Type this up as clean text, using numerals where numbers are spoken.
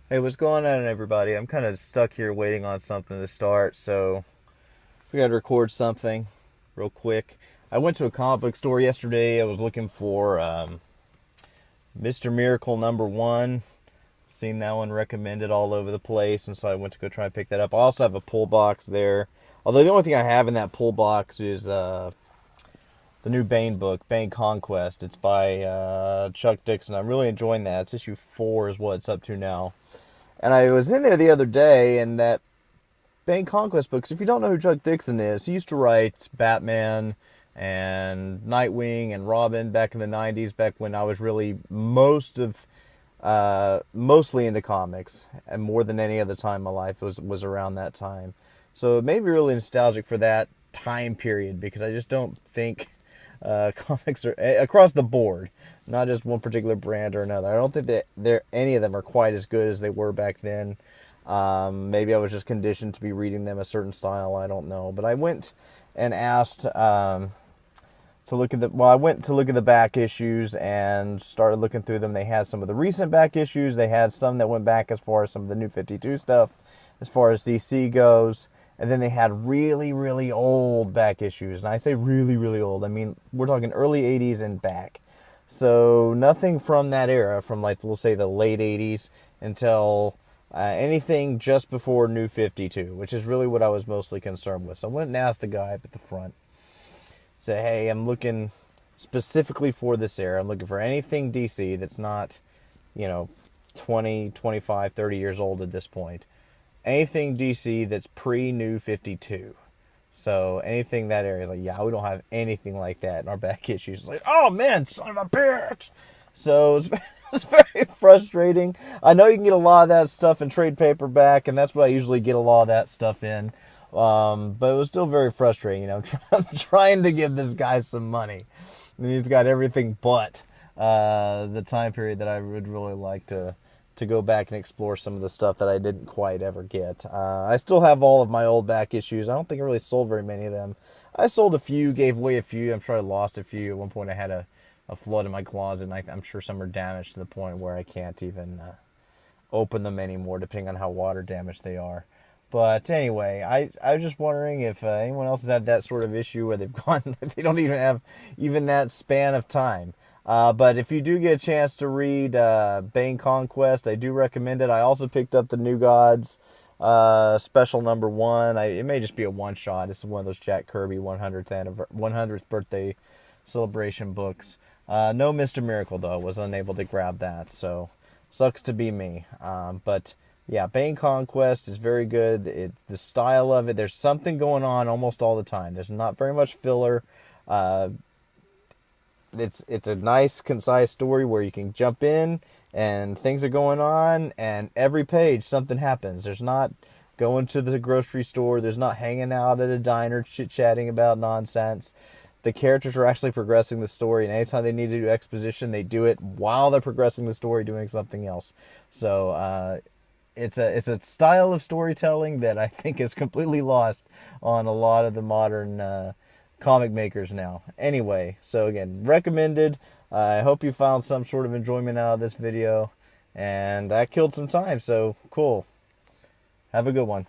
Hey, what's going on, everybody? I'm kind of stuck here waiting on something to start, so we got to record something real quick. I went to a comic book store yesterday. I was looking for Mr. Miracle #1. Seen that one recommended all over the place, and so I went to go try and pick that up. I also have a pull box there. Although the only thing I have in that pull box is the new Bane book, Bane Conquest. It's by Chuck Dixon. I'm really enjoying that. It's issue 4 is what it's up to now. And I was in there the other day, and that Bane Conquest books, if you don't know who Chuck Dixon is, he used to write Batman and Nightwing and Robin back in the 90s, back when I was really mostly into comics, and more than any other time in my life was around that time. So it made me really nostalgic for that time period, because I just don't think comics are across the board, not just one particular brand or another. I don't think that any of them are quite as good as they were back then. Maybe I was just conditioned to be reading them a certain style. I don't know. But I went and asked to look at I went to look at the back issues and started looking through them. They had some of the recent back issues. They had some that went back as far as some of the New 52 stuff, as far as DC goes. And then they had really, really old back issues. And I say really, really old. I mean, we're talking early 80s and back. So nothing from that era, from like, we'll say the late 80s until anything just before New 52, which is really what I was mostly concerned with. So I went and asked the guy up at the front, say, hey, I'm looking specifically for this era. I'm looking for anything DC that's not, 20, 25, 30 years old at this point. Anything DC that's pre-New 52. So anything that area, like, yeah, we don't have anything like that in our back issues. It's like, oh man, son of a bitch. So it's very frustrating. I know you can get a lot of that stuff in trade paperback, and that's what I usually get a lot of that stuff in. But it was still very frustrating, trying to give this guy some money. And he's got everything but the time period that I would really like to go back and explore some of the stuff that I didn't quite ever get. I still have all of my old back issues. I don't think I really sold very many of them. I sold a few, gave away a few. I'm sure I lost a few. At one point I had a flood in my closet, and I'm sure some are damaged to the point where I can't even open them anymore, depending on how water damaged they are. But anyway, I was just wondering if anyone else has had that sort of issue where they've gone, they don't even have even that span of time. But if you do get a chance to read Bane Conquest, I do recommend it. I also picked up the New Gods special #1. It may just be a one-shot. It's one of those Jack Kirby 100th birthday celebration books. No Mr. Miracle, though. Was unable to grab that, so sucks to be me. But yeah, Bane Conquest is very good. The style of it, there's something going on almost all the time. There's not very much filler. It's a nice, concise story where you can jump in and things are going on, and every page something happens. There's not going to the grocery store. There's not hanging out at a diner chit-chatting about nonsense. The characters are actually progressing the story, and anytime they need to do exposition, they do it while they're progressing the story, doing something else. So it's a style of storytelling that I think is completely lost on a lot of the modern comic makers now. Anyway, so again, recommended. I hope you found some sort of enjoyment out of this video, and that killed some time, so cool. Have a good one.